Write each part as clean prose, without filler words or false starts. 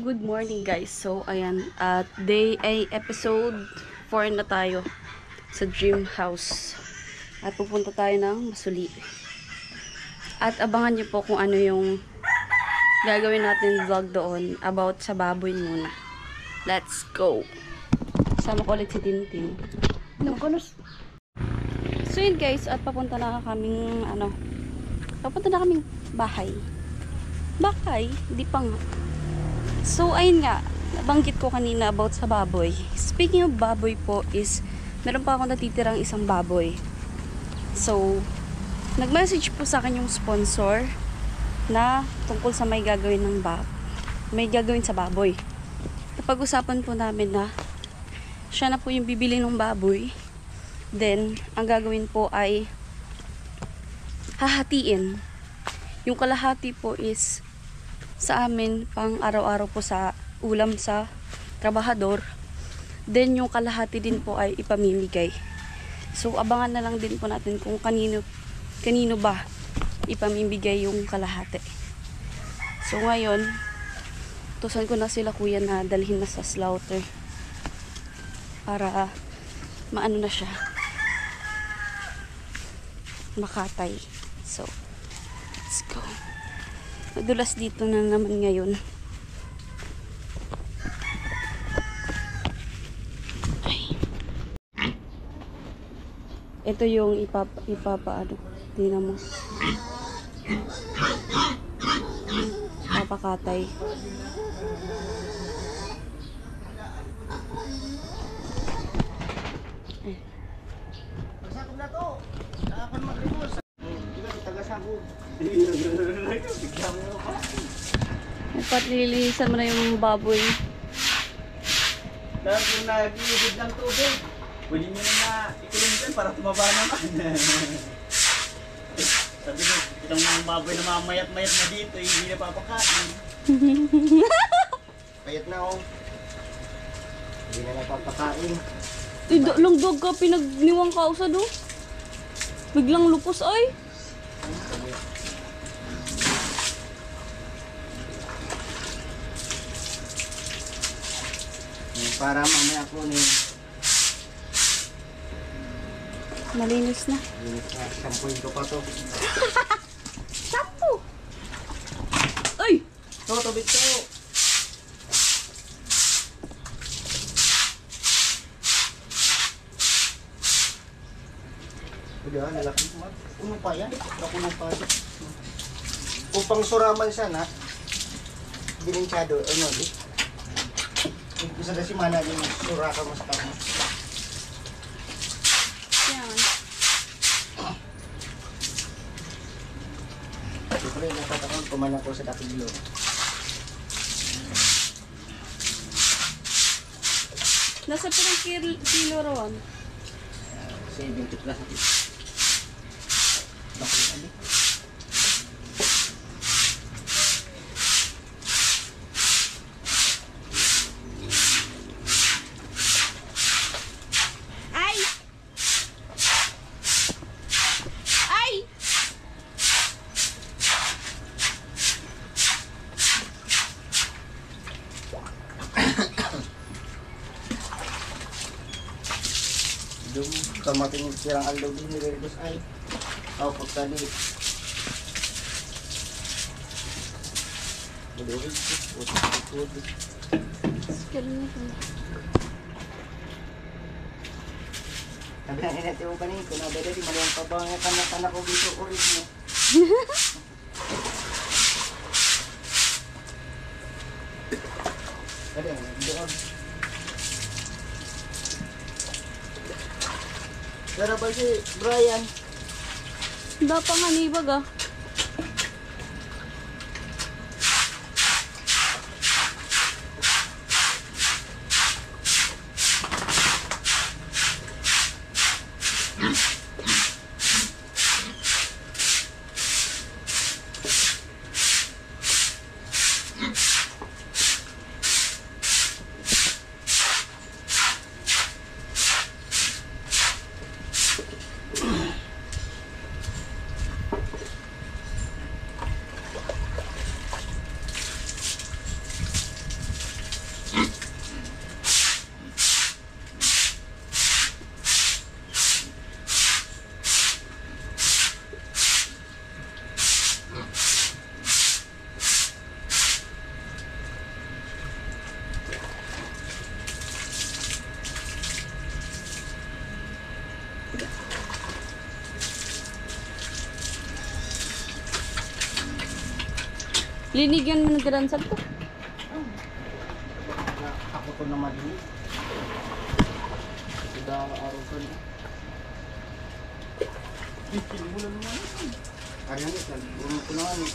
good morning guys. So, ayan, at episode 4 na tayo sa dream house. At pupunta tayo ng Masuli. At abangan niyo po kung ano yung gagawin natin vlog doon about sa baboy muna. Let's go! Sama ko ulit si Tintin. So yun guys, at papunta na kaming bahay. Bakay? Di pa nga. So, ayun nga, nabanggit ko kanina about sa baboy. Speaking of baboy po is, meron pa akong natitirang isang baboy. So, nag-message po sa akin yung sponsor na tungkol sa may gagawin sa baboy. Napag-usapan po namin na siya na po yung bibili ng baboy. Then, ang gagawin po ay hahatiin. Yung kalahati po is sa amin pang araw-araw po sa ulam sa trabahador. Then yung kalahati din po ay ipamimigay. So abangan na lang din po natin kung kanino ba ipamimigay yung kalahati. So ngayon, tusan ko na sila kuya na dalhin na sa slaughter para maano na siya, makatay. So let's go. Madulas dito na naman ngayon. Ay. Ito yung ipapaano. Tingnan mo. Papakatay. Ay. Pasakot na to. Nakakon maglimos. Tagasakot. Dapat nililisan mo na yung baboy. Dahil kung nag-iibig ng tubig, pwede nyo na ikulong dyan para tumaba naman. Sabi nyo, itong baboy na mamayat-mayat na dito, hindi na papakain. Payat na oh. Hindi na napapakain. Lang dog ka, pinagniwang ka usa do. Biglang lupos ay. Para mamaya ko ni Malinis na. Sampuin ko pa to. Sampo! Ay! To, tubig to. Udah, nalaki ko. Uno pa yan. Nakulong pa yan. Kung pang suraman siya na, bininsyado, ano, di? Gusto na si Mana yung suraka mo sa kanya. Yan. Siyempre, natatakon kumain ako sa dakilo. Nasa pirang kilo rawan. 70 plus ako. Bakit ali? Ay! Ay! Doon, kamating sirang aldaw din ni Vergus ay. Ako pagkali. Maluhin ko. Utot. Skill na ito. Sabi na ninete mo pa niyo, kung nabeda di maluang pa ba nga kanak-kanak ko dito ulit mo. Kaya, doon. Pero ba si Brian? Dapat nga nibag ah. Linigyan mo na diransag to. Ako to na malinis. Sudah araw ko na. Bikil mo lang naman. Kaya nga, gano'n ko na ano.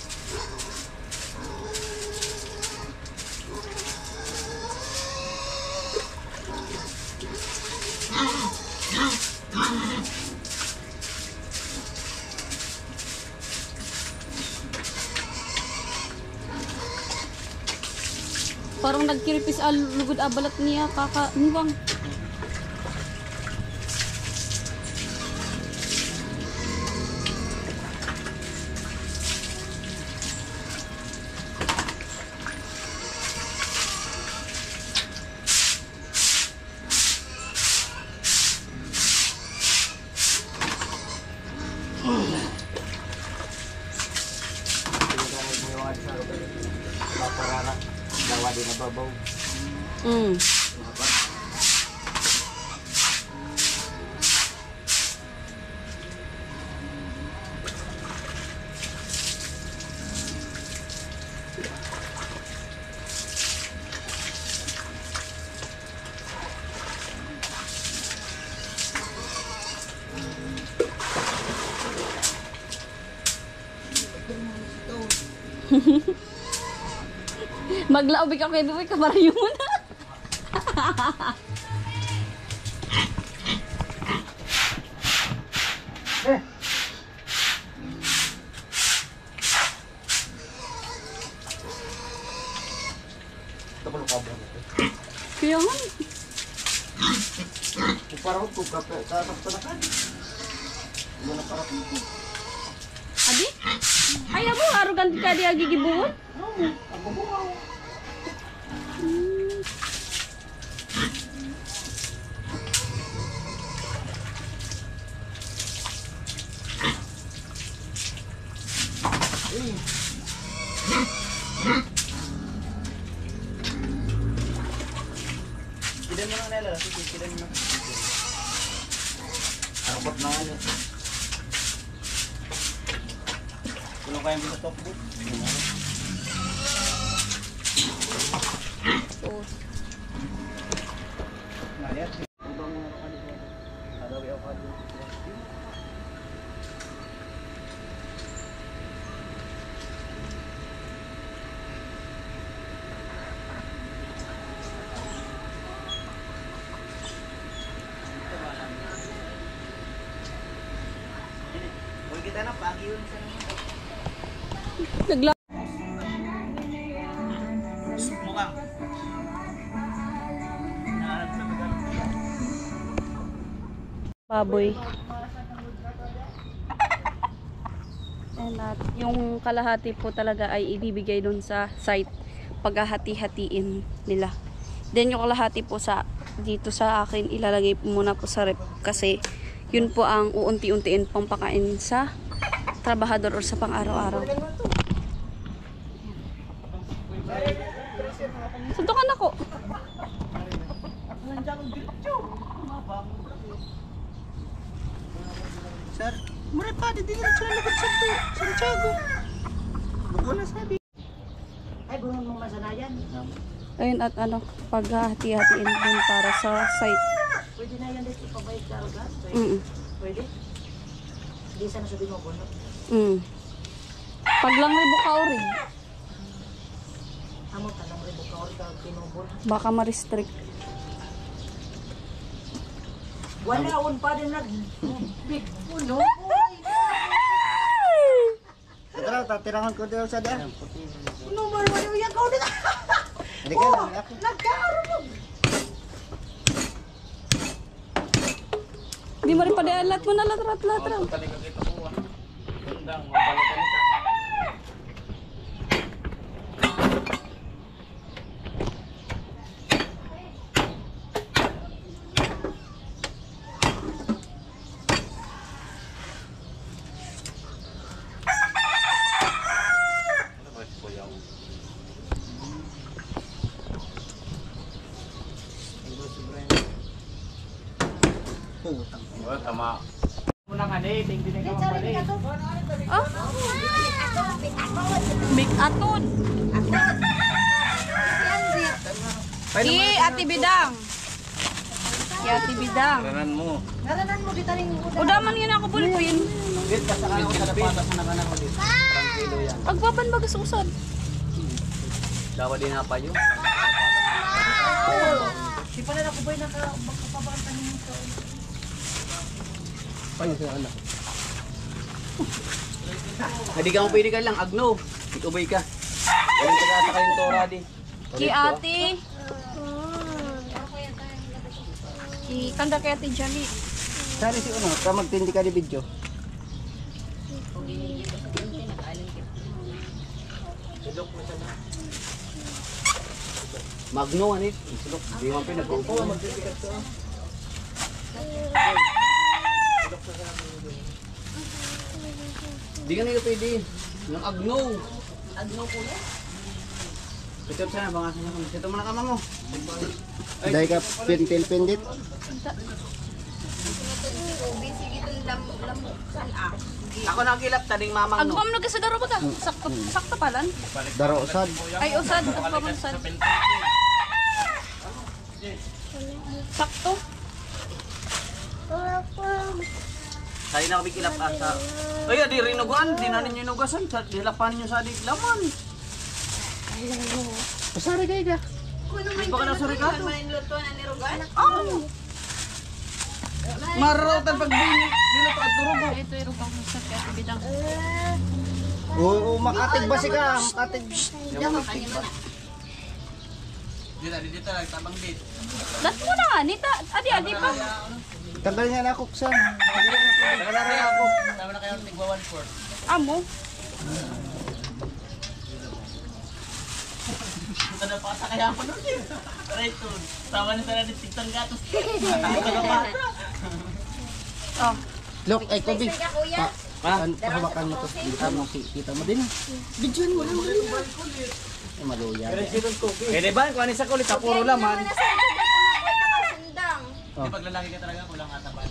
Parang nagkiripis lugod abalat niya niwang. Parara, gawa din na babaw. Maglaob ka kay Duy, kamarayo mo na. Ito pala kabra. Kaya nga. Parang kung kakapanakan. Ano na parang kung Adi? Ay, amo, arrogant ka di agigibuhon? ako bumaw. Kidan mo na nila, kidan mo na. Harapot na nga niya. Kung kaya mo sa top boot. Oo. Ngaliat. Ibang mga kanila. Adawi ako kanila. Huwag kita na, pagi yun sa naman. Nagla... Mukhang. Naharap sa tagal. Baboy. And at yung kalahati po talaga ay ibibigay dun sa site. Paghahati-hatiin nila. Then yung kalahati po sa dito sa akin ilalagay po muna po sa rep kasi yun po ang uunti-untiin pang pakain sa trabahador or sa pang-araw-araw. Suntukan ako. Sir, mura pa, di na sila lagot sa to. Santiago. Buko na sabi. Ay, buwan mo masanayan. Ayun at ano, paghahati-hatiin din para sa site. Pwede na yan dito pabalik sa algas. Pwede? Hindi sana sabi mo po, no? Pag lang ribo ka rin, Amo ka lang rin buka or ka pinubon. baka ma-restrict. Wala, un pa din big puno. Tara, tatirangan ko daw sa daan. Ano ba naman yung ko dito? Hindi ka lang ako. Nagkaroon. Di mo rin pa dahil lahat mo na latrat-latrat. Tama. Muna nga eh, Oh? Big aton. Si Ate Bidang. Si Ate Bidang. Ranan mo. Udah man yun ako buli ko yun. Wait, pasaka ako sa dapatas na nakanak ulit. Tranquilo yan. Agpapan bagas usad. Dawa din na pa yun. Si pala na ko ba'y nakapabangkan nito? Paano siya anak? Hindi ka mo pwede ka lang, agno. Itubay ka. Galing ka sa kayong tora di. Ki Ate. Ki kanda kay Ate Jali. Sali si Uno, ka magtindi ka di video. Magno, anit. Sulok. Di mo pinag-uupo. Di ka nila pwede. Yung agno. Agno po yan. Ito sana, bangasan na kami. Ito mo na kama mo. Dahil ka pintil-pindit. Ako nakilap, taning mamang no. Agpam na kasi daro ba ka? Sakto palan. Daro usad. Ay usad, agpam usad. Sakto. Sa'yo na kami kilap asa. Ay, di rinugan. Di na ninyo inugasan. Dilapan ninyo sa adik laman. Pasari kayo ka. Di ba ka na sa Ricardo? Oh! Marautan pag dinuto at turugo. Ito yung pang usad kay Ate Bidang. Oo, makatig ba si ka? Makatig. Dito lang, tabang dito. Dat mo na nga, nita. Adi pa. Tanggal niya na kuksan. Nakalari ako. Tama na kayo tigwa 1/4. Amo. Ito na pata kaya ako nun eh. Right to. Tawa na sana ni Tigtan Gatos. Oh. Look, ay Kobe. Pahawakan mo to. Kita mo, kita mo din. Bidyon mo lang. Ay, maluya. Pwede ba? Kung ano sa kulit, puro laman. Oh. Pag lalaki ka talaga, kulang ata pa.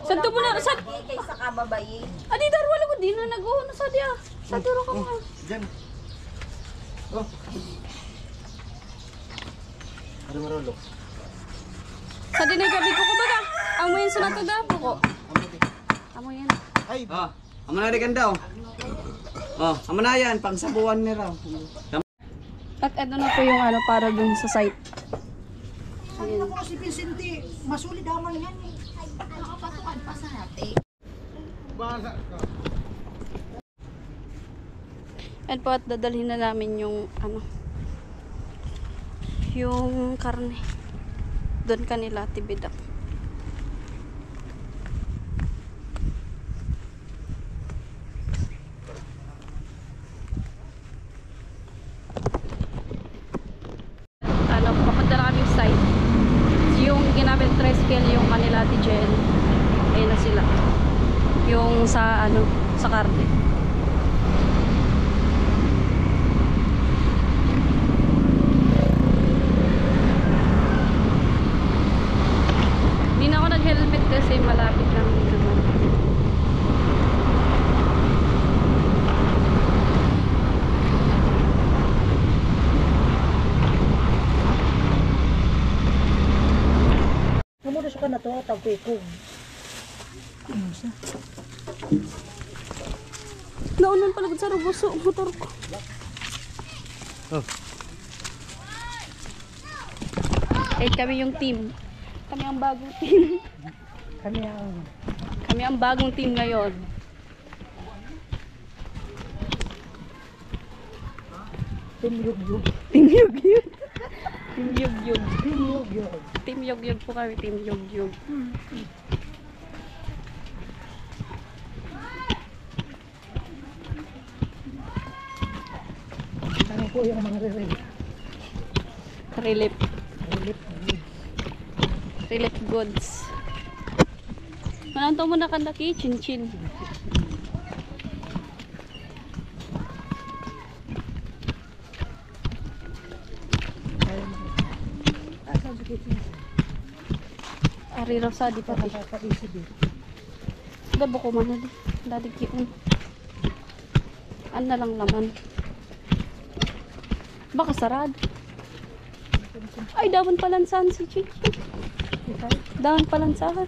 Santo mo na, sad. Kaysa kababayi. Adi dar wala ko din na nag-uno sa dia. Sa duro ka mo. Diyan. Oh. Ano marolo? Sa dinay gabi ko baga. Amo yan sa nato dapo ko. Amo yan. Ay, Oh, amo na rin daw. Oh, amo na yan, pang sabuan ni raw. At eto na po yung ano para dun sa site. Sabi na ko si Vicente, masulit naman yan eh. Nakapatukan pa sa natin. And po at dadalhin na namin yung ano yung karne doon kanila Ate Bidang. Ano, papunta na kami sa site. Yung ginamit tricycle yung kanila Ate Jen. Ayun na sila. Yung sa ano, sa karne. Hindi na ako nag-helmet kasi malapit lang naman. Namuda siya ka na to, tagpikong. Naunan pala sa rubuso ang motor ko. Oh. Eh, kami yung team. Kami ang bagong team. Kami ang bagong team ngayon. Team Yugyug. Team Yugyug. Team Yugyug. Team Yugyug. Team Yugyug po kami. Team Yugyug. Ano po yung mga rin? Relief. Relief goods. Mananto mo na kandaki, chin-chin. Ari Rosa, di pa. Nakakaisip eh. Dabo ko man na di. Dadig yun. Ano na lang naman. Baka sarad. Ay, dawan palansahan si Chichi. Dawan palansahan.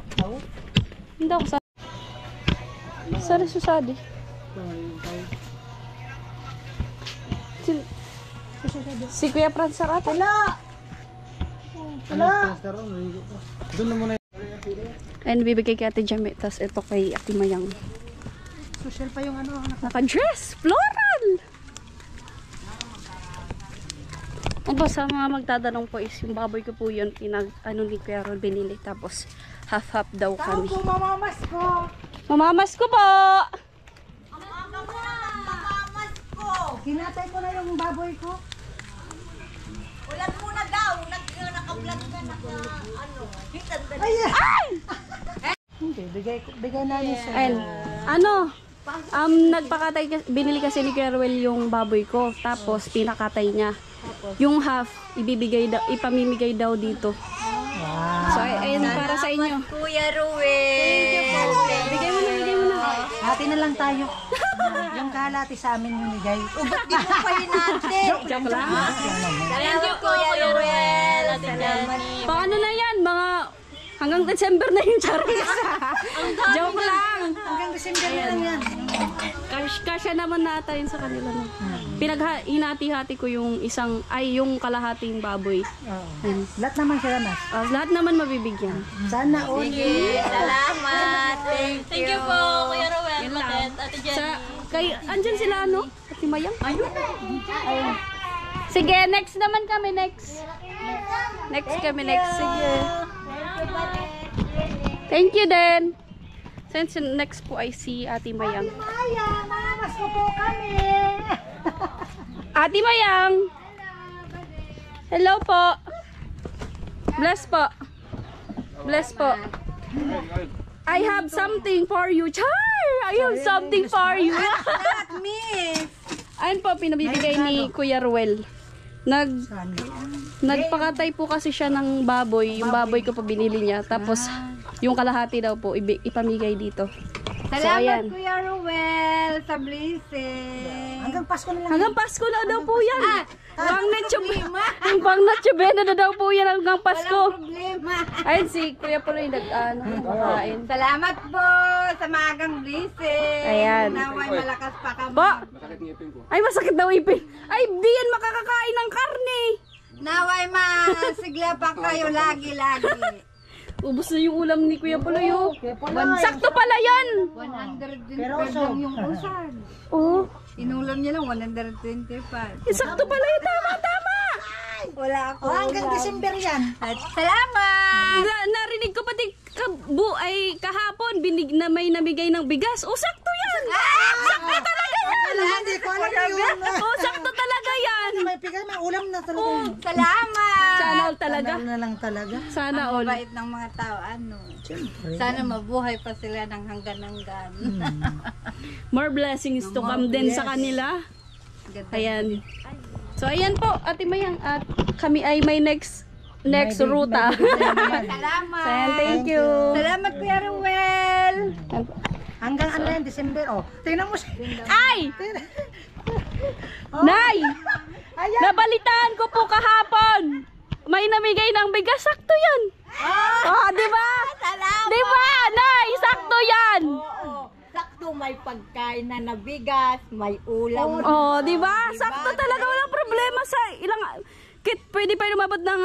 Hindi ako sa... Sari susadi. Si Kuya Franz Sarat. Wala! Doon na muna. Ayun, bibigay kay Ate Jame. Tapos ito kay Ate Mayang. Social pa yung ano. Naka-dress! Floral! Ang po sa mga magtatanong po is yung baboy ko po yun ano ni Kuya Ron binili. Tapos half-half daw Tao kami. ko, mamamas ko! Mamamas ko po! Hinatay ko na yung baboy ko. Ulan muna daw, naka-vlog ka, hitan ba? Ay! Hindi, bigay namin sa... Ayun. Ano? Nagpakatay, binili kasi ni Kuya Ruel yung baboy ko. Tapos pinakatay niya. Yung half, ipamimigay daw dito. So, ayun para sa inyo. Kuya Ruel. Bigay mo na, bigay mo na. Hati na lang tayo. Yung kalati sa amin yung bigay. Ubot di mo pa yun natin. Joke lang. Thank you, Kuya Ruel. Paano na yan? Mga hanggang December na yung Charis. Joke lang. Hanggang December na lang yan. Kasya naman nata yun sa kanila. No? Hinati-hati ko yung yung kalahating baboy. Oo. Lahat naman sila, Mas. Lahat naman mabibigyan. Sana all. Salamat. Thank you po, Kuya Ruel. Yan lang. Andyan sila ano? Ate Mayang? Ayun. Sige, next naman kami. Next kami. Sige. Thank you din. Since next po ay si Ate Mayang. Maya, mamamas ko po kami. Ate Mayang! Hello po. Bless po. Bless po. I have something for you. Char! I have something for you. Not me. Ayun po, pinabibigay ni Kuya Ruel. Nagpakatay po kasi siya ng baboy. Yung baboy ko po binili niya. Tapos, yung kalahati daw po, ipamigay dito. Salamat, ayan. Kuya Ruel, sa blessing. Hanggang Pasko na lang. Hanggang Pasko na daw po yan. Pang natsubena na daw po yan hanggang Pasko. Problema. Ayun si Kuya Puloy nagkakain. Salamat po sa maagang blessing. Ayan. Naway malakas pa kami. Po! Ay, masakit daw ipin. Ay, di yan makakakain ng karne. Naway masigla pa kayo lagi-lagi. Ubus na yung ulam ni Kuya Puloy. Oh. Sakto pala yan. 125 Pero lang yung usan. Oh, Inulam niya lang 125. sakto pala yun. Tama. Wala ako. Hanggang December yan. At salamat! Narinig ko pati kahapon may namigay ng bigas. Oh, sakto yan. Sakto talaga yan. Hindi ko alam yun. Oh, sakto talaga yan. May pigay, may ulam na talaga. Salamat! Sana all talaga. Sana na lang talaga. Sana Ang all. mabait ng mga tao, Sana mabuhay pa sila ng hanggan-hanggan. More blessings to come din sa kanila. Ayan. So, ayan po, Ate Mayang. At kami ay may next ruta. Salamat! So, ayan, thank you. Salamat, Kuya Ruel! Hanggang ano yan, December. Oh, tingnan mo siya. Ay! Nay! Nabalitaan ko po kahapon. May namigay ng bigas. Sakto yan. Oh, di ba? Salamat! Di ba, Nay? Sakto yan. Oo, sakto may pagkain na nabigas, may ulam. Oh, di ba? Sakto talaga. Walang problema sa ilang... Pwede pa lumabot ng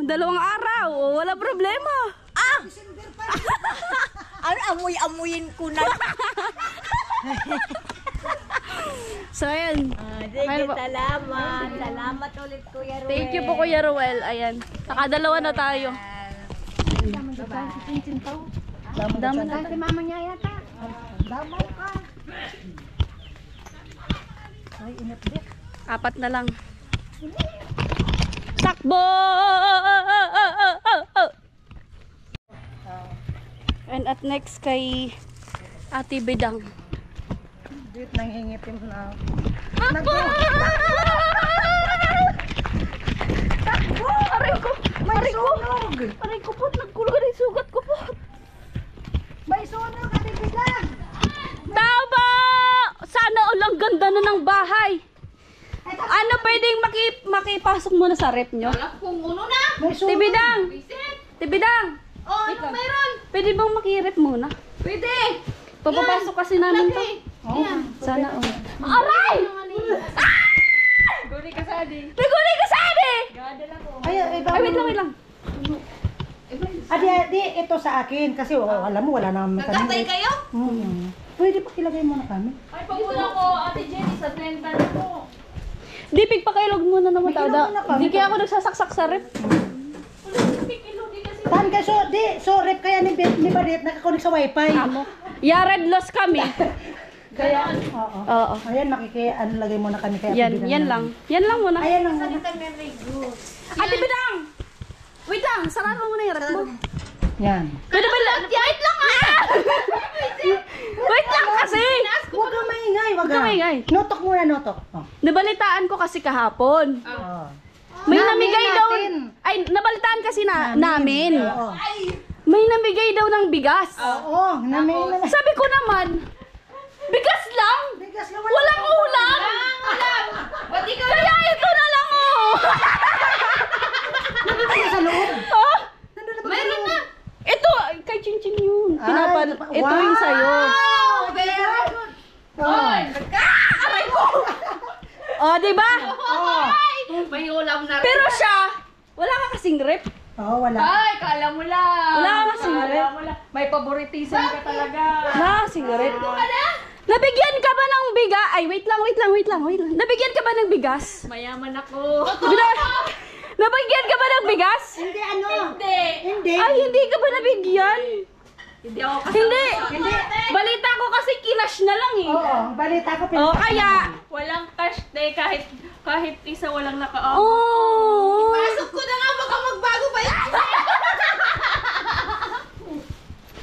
2 araw. Oh, wala problema. Amoy-amoyin ko na. So, ayan. Sige, salamat. Salamat ulit, Kuya Ruel. Thank you po, Kuya Ruel. Ayan. Nakadalawa na tayo. Dami na. Si mama niya yata. Damaw ka. Ay, init din. 4 na lang. Takbo! And at next kay Ate Bedang. Dito nanghingipin na. Takbo! Takbo! Aray ko! Aray ko! Aray ko po, nagkulog na yung sugat ko po. May sunog at biglang. Tama! Sana all, ang ganda na ng bahay. Ano pwedeng makipasok muna sa rep nyo? May sunog. Tibidang! Tibidang! Oh, ano meron? Pwede bang makirep muna? Pwede. Papapasok kasi namin to. Sana all. Aray! Guri ka sa di. Nagulay ka sa ade! Ay, Ay, wait lang. Adi, ito sa akin. Kasi alam mo, wala naman kami. Nagkatay kayo? Pwede pa kilagay muna kami. Ay, pagpula ko, Ate Jenny, sa 30 na po. Di, pigpakailog muna naman tao. Pakilog muna kami. Di kaya ako nagsasaksak sa rep. Tan ka, so rep kaya ni Badet nakakonek sa wifi. Amo. Ya, red loss kami. Kaya, oo. Oo. Ayan, ano lagay muna kami kaya. Yan lang. Yan lang muna. Ayan lang muna. Ate Bidang! Wait lang, sarado mo muna yung rep mo. Yan. Pwede ba lang? Wait lang Wait lang kasi! Huwag kang maingay, Huwag kang maingay. Notok muna, notok. Oh. Nabalitaan ko kasi kahapon. Oh. May Namin namigay daw. natin. Ay, nabalitaan kasi namin. Oo. May namigay daw ng bigas. Oo, namin. Sabi ko naman, bigas lang? Bigas lang Walang ulam? Ba't ikaw Kaya ito na lang oh! Nandun na sa loob. Oh, Nandun na ba Meron na. ito, kay Chin yun. Ay, Ito yung wow. sa'yo. Oh, very good. Oh. Aray ko! Oh, diba? Oh. May ulam na rin. Pero siya, wala ka kasing rep. Oh, wala. Ay, kala mo lang. Wala ka kasing rep. May favoritism ka talaga. Wala ka kasing rep. Nabigyan ka ba ng bigas? Ay, wait lang. Nabigyan ka ba ng bigas? Mayaman ako. Nabigyan ka ba ng bigas? Hindi ano. Hindi. Hindi. Ay, hindi ka ba nabigyan? Hindi ako kasama. Hindi. Hindi. Balita ko kasi kinash na lang eh. Oo, balita ko. Oh, kaya. Walang cash day kahit isa walang naka-off. Oh. Pasok ko na nga, baka magbago pa yan.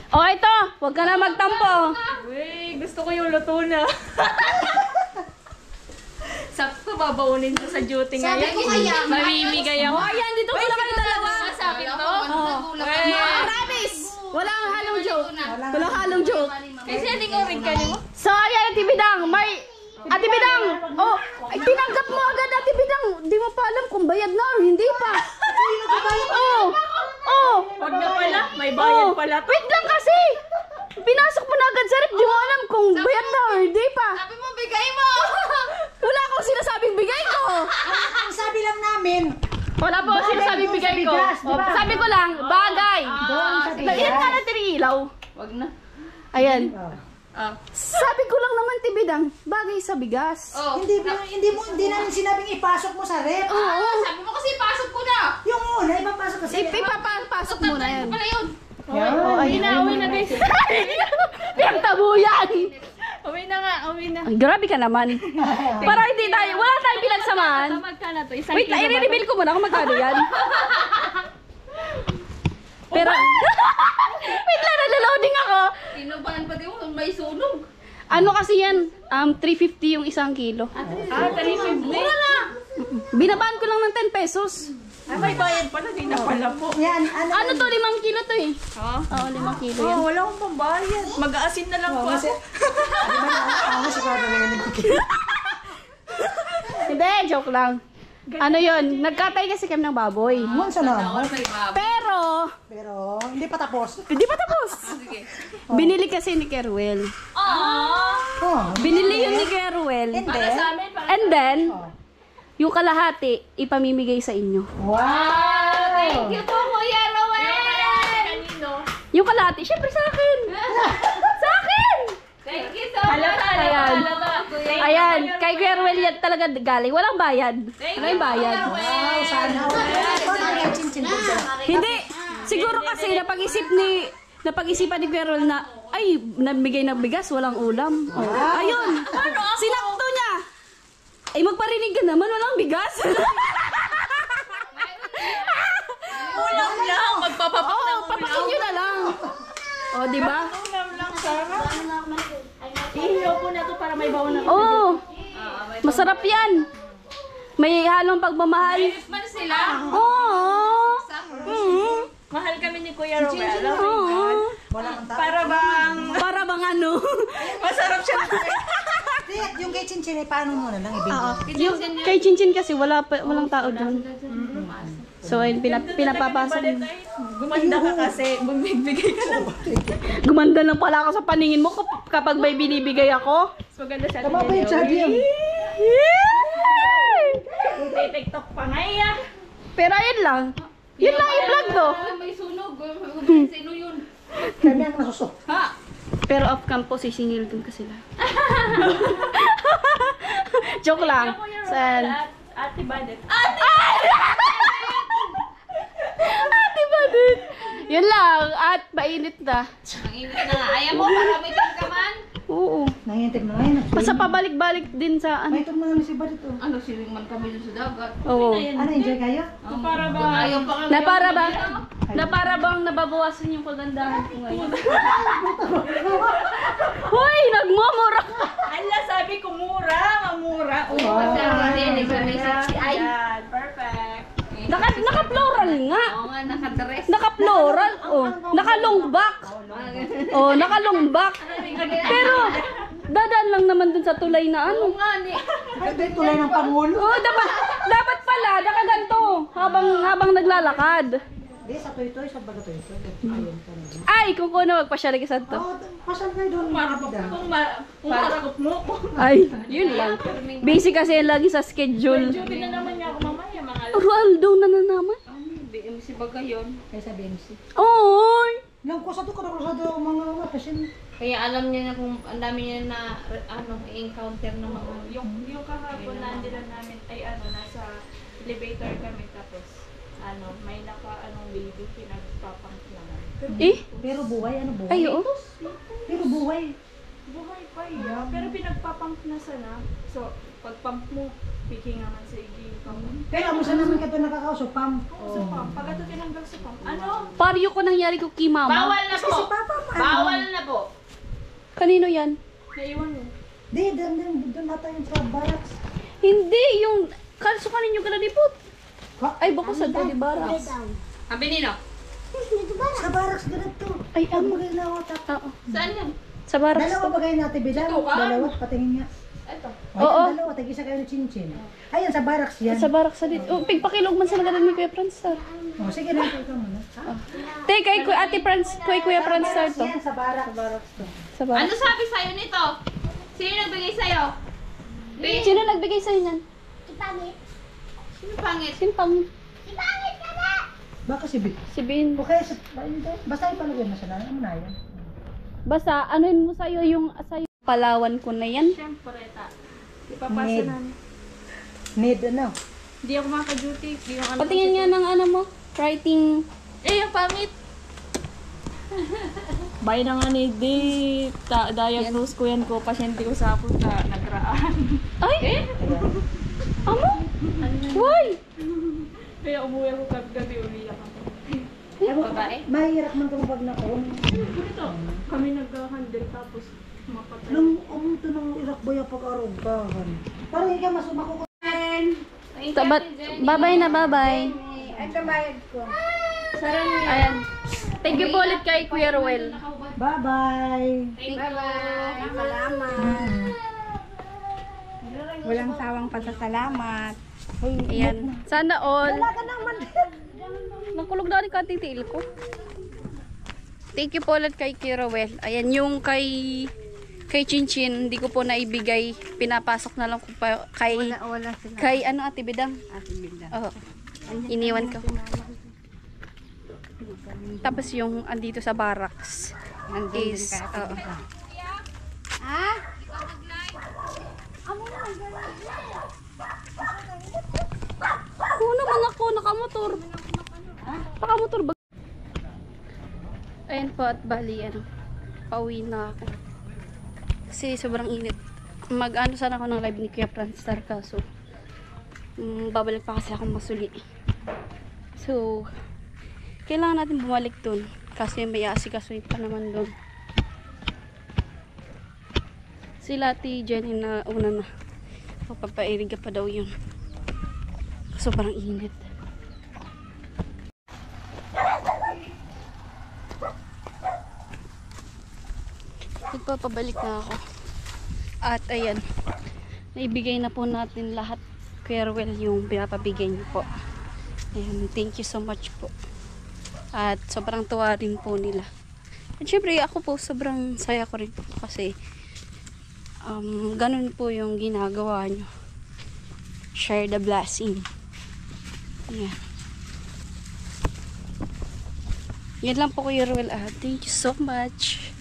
Oh, ito. Huwag ka na magtampo. Uy, gusto ko yung luto na. Sakto, babaunin ko sa duty ngayon. Sabi ko kaya, Mamimigay ako. Oh, ayan. Dito ko na kayo dalawa. Sabi to? Promise. Walang halong joke. Walang halong joke. Kasi hindi ko rin kanimo. So, ayan, Ate Bidang. Ate Bidang. Oh, ay, tinanggap mo agad, Ate Bidang. Di mo pa alam kung bayad na or hindi pa. Oh. Wag na pala, may bayad pala. Wait lang kasi. Pinasok mo na agad sa rep. Di mo alam kung bayad na or hindi pa. Sabi mo, bigay mo! Wala akong sinasabing bigay ko. Ang sabi lang namin, Wala po Bagay sinasabing doon sa bigay ko. bigas, di ba? Sabi ko lang, bagay. doon sa Yan nga na ilaw. Wag na. Ayan. Oh. Sabi ko lang naman, Tibidang, bagay sa bigas. Oh. Hindi namin sinabing ipasok mo sa rep. Oo. Sabi mo kasi pasok ko na. Yung una, ipapasok kasi. Ipapasok mo na yan. Pala yun. Yan. Uwi na guys. Pinagtabuyan. Uwi na nga, uwi na. Ang grabe ka naman. Para hindi tayo, wala tayong pinagsamahan. Magkano to? Isang Wait, kilo ba to? i-reveal ko muna kung magkano yan. Pero, wait lang, nalaloading ako. Tinubahan pa din mo, may sunog. Ano kasi yan? 350 yung isang kilo. Ah, 350. Mura na. Binabaan ko lang ng 10 pesos. Ay, may bayad pala, di na pala po. Yan, Ano to, 5 kilo to eh. Ha? Oo, 5 kilo yan. Wala akong pambayad. Mag-aasin na lang po ako. Ako siguro na yun. Hindi, joke lang. Ano yun, nagkatay kasi kami ng baboy. Monsa na ako. Pero, Hindi pa tapos. hindi pa tapos. Binili kasi ni Keruel. Oh. Binili yun ni Keruel. Para sa amin, And then, yung kalahati, ipamimigay sa inyo. Wow! thank you po, Kuya Roel! Kanino? Yung kalahati, syempre sa akin. Sa akin! Thank you so much. Ayan. Kuya. Ayan, kay Keruel yan talaga galing. Walang bayad. Ano yung bayad? Wow, sana. Hindi. Siguro kasi napag-isipan ni Keruel na, ay, nabigay ng bigas, walang ulam. Oh. Ayun. Sinakto niya. Ay, magparinig ka naman, walang bigas. Ulam lang, magpapapak Oo, ng papakin nyo na lang. O, di ba? ulam lang, Sarah. Ihiyaw po na to para may bawon na. Oo. Masarap yan. May halong pagmamahal. Man sila. Oo. ni Kuya Romel. Oo. Wala kang tao. Para bang ano? Masarap siya. Yung kay Chinchin, paano mo na lang ibigay? Yung kay Chinchin kasi walang tao doon. So ayun, pinapapasok. Gumanda ka kasi. Bumigbigay ka lang. Gumanda lang pala ako sa paningin mo kapag may binibigay ako. Mas maganda siya. Tama ba yung sabi yan? TikTok pa nga yan. Pero ayun lang. Yun lang i-vlog to. May sunog. Sino yun? Kami ang nasusok. Pero off cam po, sisingil din kasi sila. Joke lang. Saan? Ate Badet. Ate Badit! Yun lang. At mainit na. Ang init na nga. Ayaw mo, paramitin ka man. Oo. Nangintig na ngayon. Basta pabalik-balik din sa ano. May itong mga nasiba dito. Ano, siling man kami dun sa dagat. Oo. Ano, enjoy kayo? Para ba? Ayaw pa kami. Na para bang nababawasan yung kagandahan ko ngayon. Hoy! Nagmumura ka! Ala, sabi ko mura. Mamura. Kasi ang hindi ka may sexy. Ay! Yan. Perfect. Naka-floral nga. Oo nga, nakadress. Naka-floral. Oh, naka-long-back. Oh, naka-long-back. Pero dadaan lang naman dun sa tulay na ano. Oo nga, ni. Ay, dito tulay ng Pangulo. Oh, dapat pala nakaganto habang naglalakad. Di, sa toy-toy, sa baga toy-toy. Ayun, talaga. Ay, kung kuno magpasyal ka sa to. Oo, pasal kayo doon. Kung marakot mo ko. Ay, yun lang. Busy kasi lagi sa schedule. Duty na naman niya ako mamaya. Mga Ronaldo na naman. BMC baga yun. Kaya sa BMC. Oy! Nang kusa to, mga pasyon. Kaya alam niya na kung ang dami niya na i-encounter ng mga yung kahapon nandiyan namin ay nasa elevator kami tapos may baby pinagpapang naman. Eh? Pero buhay, ano buhay? Ay, oo. Pero buhay. Buhay pa iya. Pero pinagpapump na sana. So, pag pump mo, picking naman sa iging pump. Pero amo sa naman ka to nakakauso, pam. Sa pump. Pag ito tinanggal sa pump. Ano? Paryo ko nangyari ko kay mama. Bawal na po! Bawal na po! Kanino yan? Naiwan mo. Di, doon nata yung sa barracks. Hindi, yung kalso kaninyo ka na dipot. Ha? Ay, bako sa Daddy Barracks. Sabi nino? Sa barracks ganito. Ay, Ang bagay na ako tap. Oo. Saan yan? Sa Barracks. Dalawa bagay natin bilang. Dalawa, patingin nga. Ito. Oo. Dalawa, tag-isa kayo ng chinchin. Ayan, sa barracks yan. Sa Barracks sa dito. Oh, pigpakilog man sila ganun ni Kuya Franstar. Oh, sige na, ikaw muna. Tay, kay Ate Kuya Franstar to. Yan, sa barracks to. Sa Barracks. Ano sabi sa'yo nito? Sino nagbigay sa'yo? Sino nagbigay sa'yo niyan? Sino pangit? Sino pang? Baka si Bit. Si Bin. Okay, basta ipalagay mo siya na. Ano na yan? Basta, anuin mo sa'yo yung sa'yo. Palawan ko na yan. Siyempre, ipapasa Need. namin. Need ano? Hindi ako maka-duty. Di yung ano. Patingin nga ng ano mo. Writing. Yung pangit. Bay na nga ni di diagnose ko yan ko. Pasyente ko sa punta. Nagraan. Ay! Amo? Why? Kaya umuwi ako gabi uliyak ako. Babae? Mahirap man kung pag nakuha. Ito, kami nag-handle tapos mapatay. Nung ito nang irakboy ang pag-arugahan. Parang ikaw mas makukuha. Bye-bye na, bye-bye. Ang kamayad ko. Ayan. Thank you po ulit kay Kuya Ruel. Bye-bye. Bye-bye! Salamat. Walang sawang pasasalamat. Ayan. Sana all. Wala ka naman. Nakulog na rin ka titiil ko. Thank you po ulit kay Kuya Ruel. Ayan, yung kay Chinchin, hindi ko po naibigay. Pinapasok na lang ko pa kay Wala sila. kay ano Ate Bidang. Ate Bilda. Oo. Iniwan ko. Tapos yung andito sa barracks is oo. Oo naman ako, nakamotor. Nakamotor ba? Ayan po at bali, pauwi na ako. Kasi sobrang init. Mag-ano sana ako ng live ni Kuya Franstar kaso babalik pa kasi akong masuli. So, kailangan natin bumalik dun. Kasi may asikasuin pa naman dun. Sila Ate Jenny na una na. Papapairig pa daw yun. Sobrang init. Nagpapabalik na ako. At ayan, naibigay na po natin lahat, Kuya Ruel, yung pinapabigay niyo po. Ayan, thank you so much po. At sobrang tuwa rin po nila. At syempre ako po sobrang saya ko rin po kasi ganun po yung ginagawa nyo. Share the blessing. Ayan. Yan lang po, Kuya Ruel. Thank you so much.